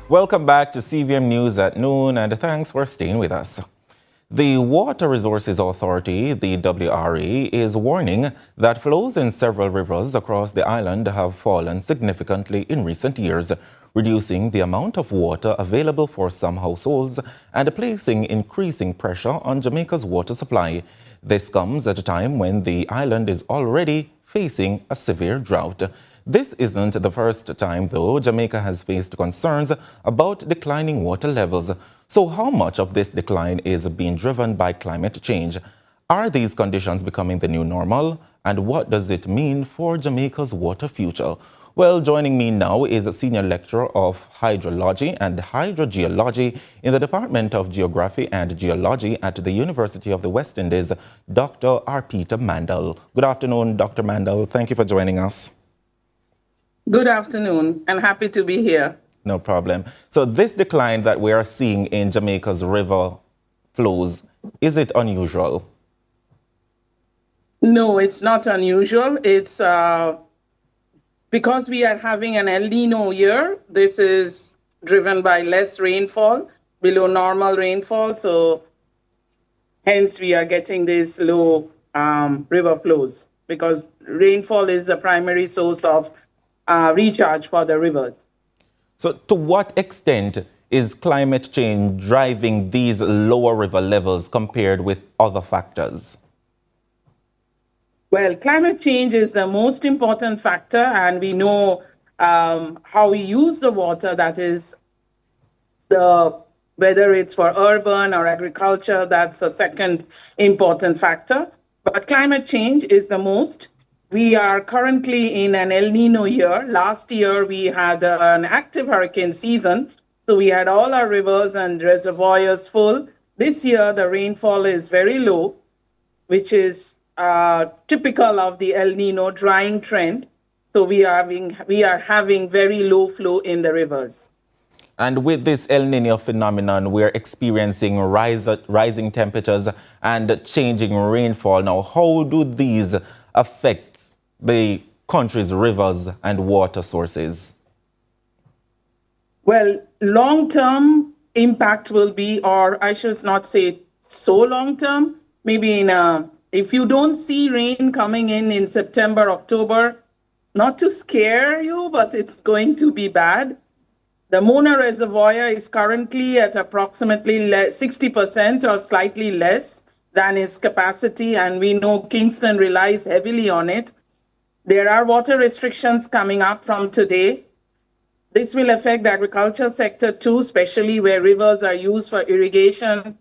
Welcome back to CVM News at noon, and thanks for staying with us. The Water Resources Authority, the WRA, is warning that flows in several rivers across the island have fallen significantly in recent years, reducing the amount of water available for some households and placing increasing pressure on Jamaica's water supply. This comes at a time when the island is already facing a severe drought. This isn't the first time, though, Jamaica has faced concerns about declining water levels. So how much of this decline is being driven by climate change? Are these conditions becoming the new normal? And what does it mean for Jamaica's water future? Well, joining me now is a senior lecturer of Hydrology and Hydrogeology in the Department of Geography and Geology at the University of the West Indies, Dr. Arpita Mandal. Good afternoon, Dr. Mandal. Thank you for joining us. Good afternoon, and happy to be here. No problem. So this decline that we are seeing in Jamaica's river flows, is it unusual? No, it's not unusual. It's because we are having an El Niño year. This is driven by less rainfall, below normal rainfall. So hence we are getting these low river flows because rainfall is the primary source of recharge for the rivers. So to what extent is climate change driving these lower river levels compared with other factors? Well, climate change is the most important factor, and we know how we use the water, that is, whether it's for urban or agriculture, that's a second important factor. But climate change is the most. We are currently in an El Niño year. Last year, we had an active hurricane season. So we had all our rivers and reservoirs full. This year, the rainfall is very low, which is typical of the El Niño drying trend. So we are having very low flow in the rivers. And with this El Niño phenomenon, we're experiencing rising temperatures and changing rainfall. Now, how do these affect the country's rivers and water sources? Well, long-term impact will be, or I should not say so long-term, maybe if you don't see rain coming in September, October, not to scare you, but it's going to be bad. The Mona Reservoir is currently at approximately 60% or slightly less than its capacity, and we know Kingston relies heavily on it. There are water restrictions coming up from today. This will affect the agriculture sector too, especially where rivers are used for irrigation,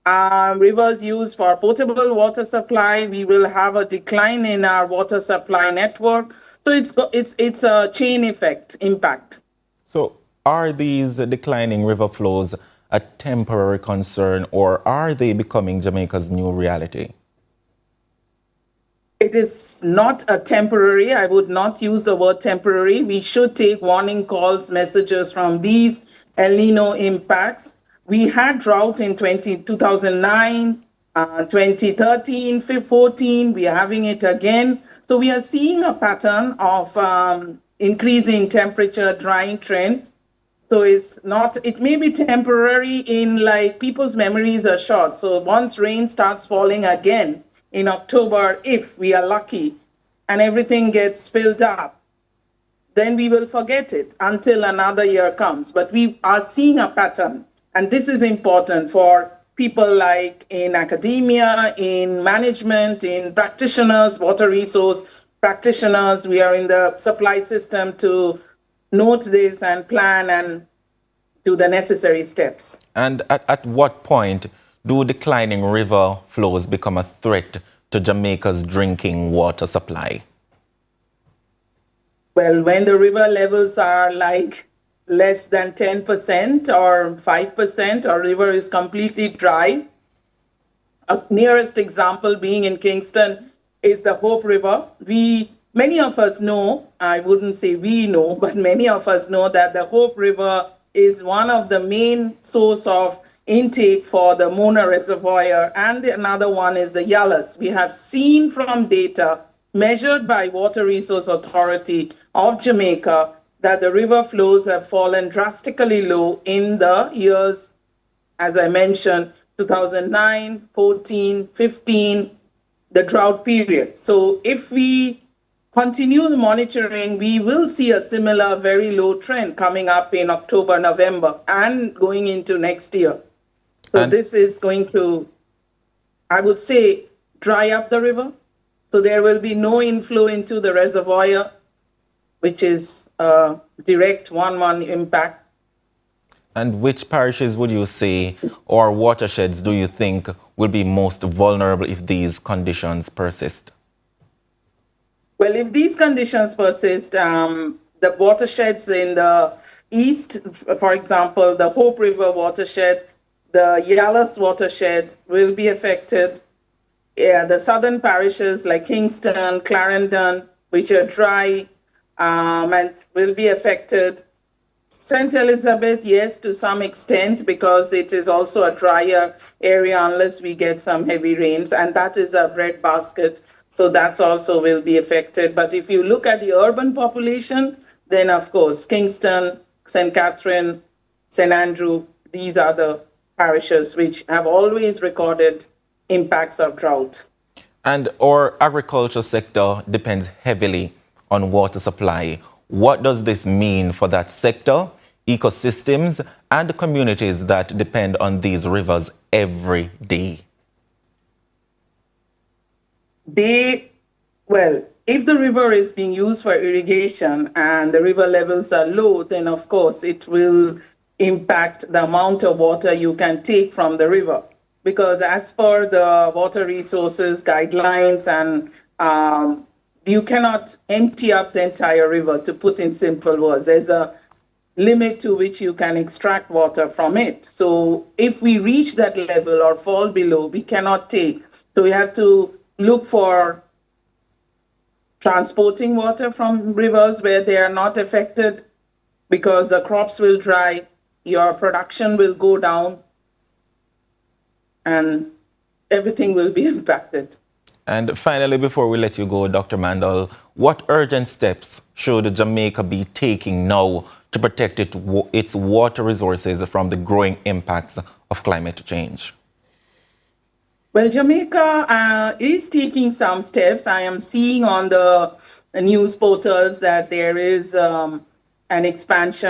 rivers used for potable water supply. We will have a decline in our water supply network. So it's a chain effect impact. So are these declining river flows a temporary concern, or are they becoming Jamaica's new reality? It is not a temporary. I would not use the word temporary. We should take warning calls, messages from these El Niño impacts. We had drought in 2009, 2013, 14. We are having it again. So we are seeing a pattern of increasing temperature, drying trend. So it may be temporary in like people's memories are short. So once rain starts falling again, in October, if we are lucky, and everything gets filled up, then we will forget it until another year comes. But we are seeing a pattern, and this is important for people like in academia, in management, in practitioners, water resource practitioners. We are in the supply system to note this and plan and do the necessary steps. And at what point do declining river flows become a threat to Jamaica's drinking water supply? Well, when the river levels are like less than 10% or 5%, or river is completely dry. A nearest example being in Kingston is the Hope River. Many of us know, I wouldn't say we know, but many of us know that the Hope River is one of the main source of intake for the Mona Reservoir, and another one is the Yallas. We have seen from data measured by Water Resource Authority of Jamaica that the river flows have fallen drastically low in the years, as I mentioned, 2009, 14, 15, the drought period. So if we continue the monitoring, we will see a similar very low trend coming up in October, November, and going into next year. So And this is going to, I would say, dry up the river. So there will be no inflow into the reservoir, which is a direct one-on-one impact. And which parishes would you say or watersheds do you think will be most vulnerable if these conditions persist? Well, if these conditions persist, the watersheds in the east, for example, the Hope River watershed, the Yalas watershed will be affected. The southern parishes like Kingston, Clarendon, which are dry and will be affected. St. Elizabeth, yes, to some extent, because it is also a drier area unless we get some heavy rains, and that is a breadbasket. So that's also will be affected. But if you look at the urban population, then of course, Kingston, St. Catherine, St. Andrew, these are the parishes which have always recorded impacts of drought. And our agriculture sector depends heavily on water supply. What does this mean for that sector, ecosystems, and communities that depend on these rivers every day? Well, if the river is being used for irrigation and the river levels are low, then of course it will impact the amount of water you can take from the river. Because as per the water resources guidelines and you cannot empty up the entire river, to put in simple words. There's a limit to which you can extract water from it. So if we reach that level or fall below, we cannot take. So we have to look for transporting water from rivers where they are not affected, because the crops will dry, your production will go down, and everything will be impacted. And finally, before we let you go, Dr. Mandal, what urgent steps should Jamaica be taking now to protect its water resources from the growing impacts of climate change? Well, Jamaica is taking some steps. I am seeing on the news portals that there is an expansion